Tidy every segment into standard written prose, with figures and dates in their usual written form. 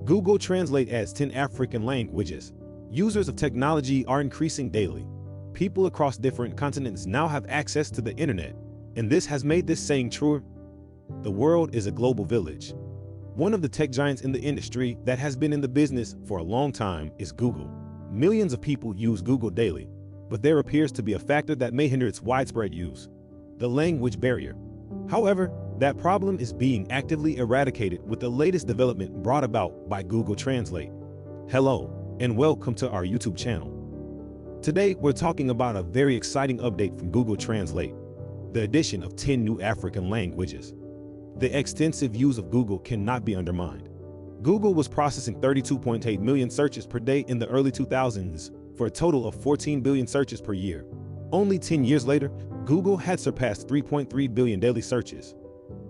Google Translate adds 10 African languages. Users of technology are increasing daily. People across different continents now have access to the internet, and this has made this saying truer. The world is a global village. One of the tech giants in the industry that has been in the business for a long time is Google. Millions of people use Google daily, but there appears to be a factor that may hinder its widespread use: the language barrier. However, that problem is being actively eradicated with the latest development brought about by Google Translate. Hello, and welcome to our YouTube channel. Today, we're talking about a very exciting update from Google Translate: the addition of 10 new African languages. The extensive use of Google cannot be undermined. Google was processing 32.8 million searches per day in the early 2000s for a total of 14 billion searches per year. Only 10 years later, Google had surpassed 3.3 billion daily searches.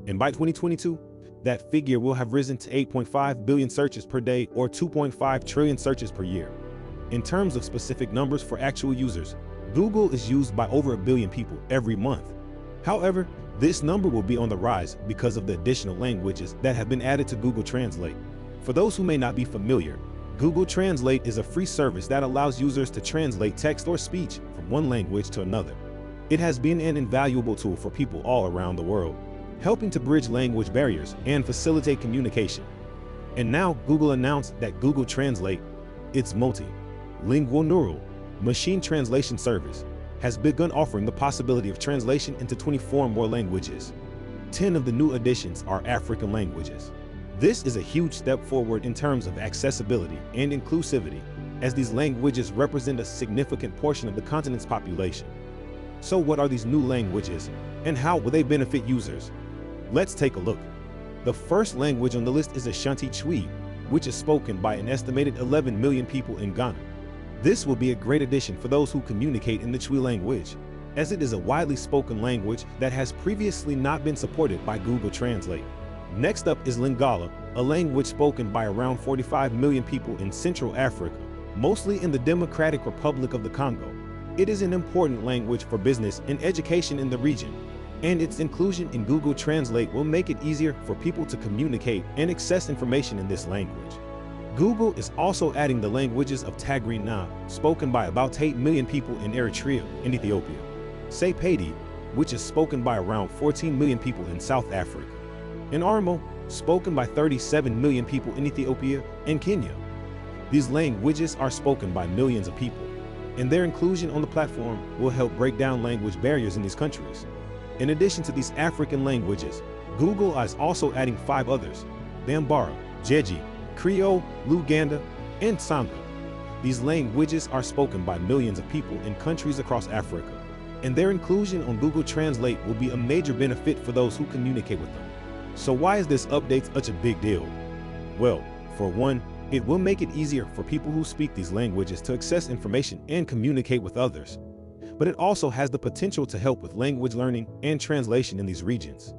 And by 2022, that figure will have risen to 8.5 billion searches per day, or 2.5 trillion searches per year. In terms of specific numbers for actual users, Google is used by over 1 billion people every month. However, this number will be on the rise because of the additional languages that have been added to Google Translate. For those who may not be familiar, Google Translate is a free service that allows users to translate text or speech from one language to another. It has been an invaluable tool for people all around the world, helping to bridge language barriers and facilitate communication. And now Google announced that Google Translate, its multi-lingual neural machine translation service, has begun offering the possibility of translation into 24 more languages. 10 of the new additions are African languages. This is a huge step forward in terms of accessibility and inclusivity, as these languages represent a significant portion of the continent's population. So what are these new languages, and how will they benefit users? Let's take a look. The first language on the list is Ashanti Twi, which is spoken by an estimated 11 million people in Ghana. This will be a great addition for those who communicate in the Twi language, as it is a widely spoken language that has previously not been supported by Google Translate. Next up is Lingala, a language spoken by around 45 million people in Central Africa, mostly in the Democratic Republic of the Congo. It is an important language for business and education in the region, and its inclusion in Google Translate will make it easier for people to communicate and access information in this language. Google is also adding the languages of Tigrinya, spoken by about 8 million people in Eritrea and Ethiopia, Sepedi, which is spoken by around 14 million people in South Africa, and Oromo, spoken by 37 million people in Ethiopia and Kenya. These languages are spoken by millions of people, and their inclusion on the platform will help break down language barriers in these countries. In addition to these African languages, Google is also adding 5 others: Bambara, Jeji, Creole, Luganda, and Tsonga. These languages are spoken by millions of people in countries across Africa, and their inclusion on Google Translate will be a major benefit for those who communicate with them. So why is this update such a big deal? Well, for one, it will make it easier for people who speak these languages to access information and communicate with others. But it also has the potential to help with language learning and translation in these regions.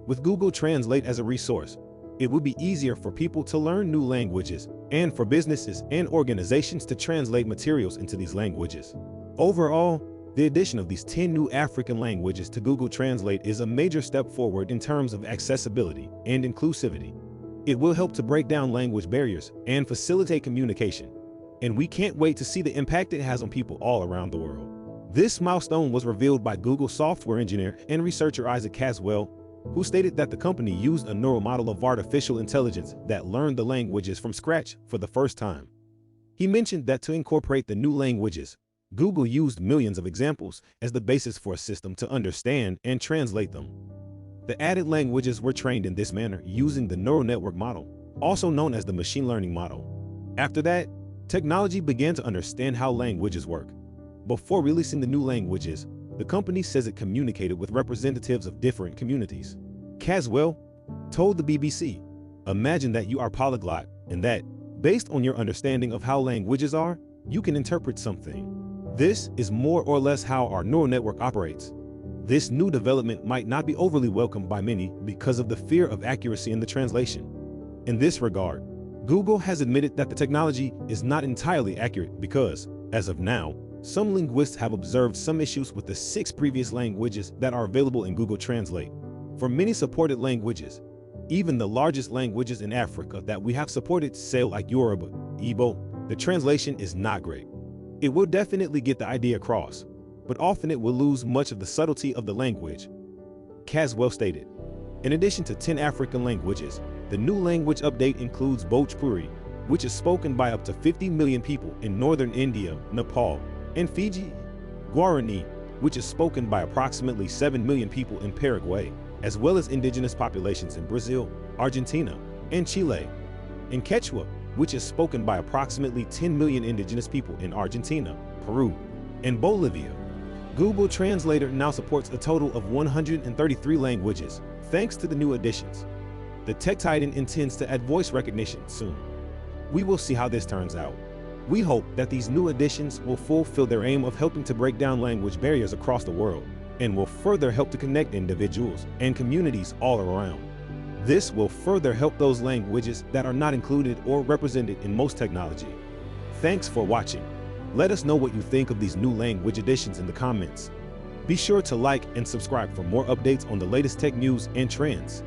With Google Translate as a resource, it will be easier for people to learn new languages and for businesses and organizations to translate materials into these languages. Overall, the addition of these 10 new African languages to Google Translate is a major step forward in terms of accessibility and inclusivity. It will help to break down language barriers and facilitate communication, and we can't wait to see the impact it has on people all around the world. This milestone was revealed by Google software engineer and researcher Isaac Caswell, who stated that the company used a neural model of artificial intelligence that learned the languages from scratch for the first time. He mentioned that to incorporate the new languages, Google used millions of examples as the basis for a system to understand and translate them. The added languages were trained in this manner using the neural network model, also known as the machine learning model. After that, technology began to understand how languages work. Before releasing the new languages, the company says it communicated with representatives of different communities. Caswell told the BBC, "Imagine that you are polyglot and that, based on your understanding of how languages are, you can interpret something. This is more or less how our neural network operates." This new development might not be overly welcomed by many because of the fear of accuracy in the translation. In this regard, Google has admitted that the technology is not entirely accurate because, as of now, some linguists have observed some issues with the 6 previous languages that are available in Google Translate. For many supported languages, Even the largest languages in Africa that we have supported, say like Yoruba, Igbo, the translation is not great. It will definitely get the idea across, but often it will lose much of the subtlety of the language. Caswell stated. In addition to 10 African languages, the new language update includes Bhojpuri, which is spoken by up to 50 million people in northern India, Nepal, and Fiji, Guarani, which is spoken by approximately 7 million people in Paraguay, as well as indigenous populations in Brazil, Argentina, and Chile, and Quechua, which is spoken by approximately 10 million indigenous people in Argentina, Peru, and Bolivia. Google Translator now supports a total of 133 languages, thanks to the new additions. The Tech Titan intends to add voice recognition soon. We will see how this turns out. We hope that these new additions will fulfill their aim of helping to break down language barriers across the world and will further help to connect individuals and communities all around. This will further help those languages that are not included or represented in most technology. Thanks for watching. Let us know what you think of these new language additions in the comments. Be sure to like and subscribe for more updates on the latest tech news and trends.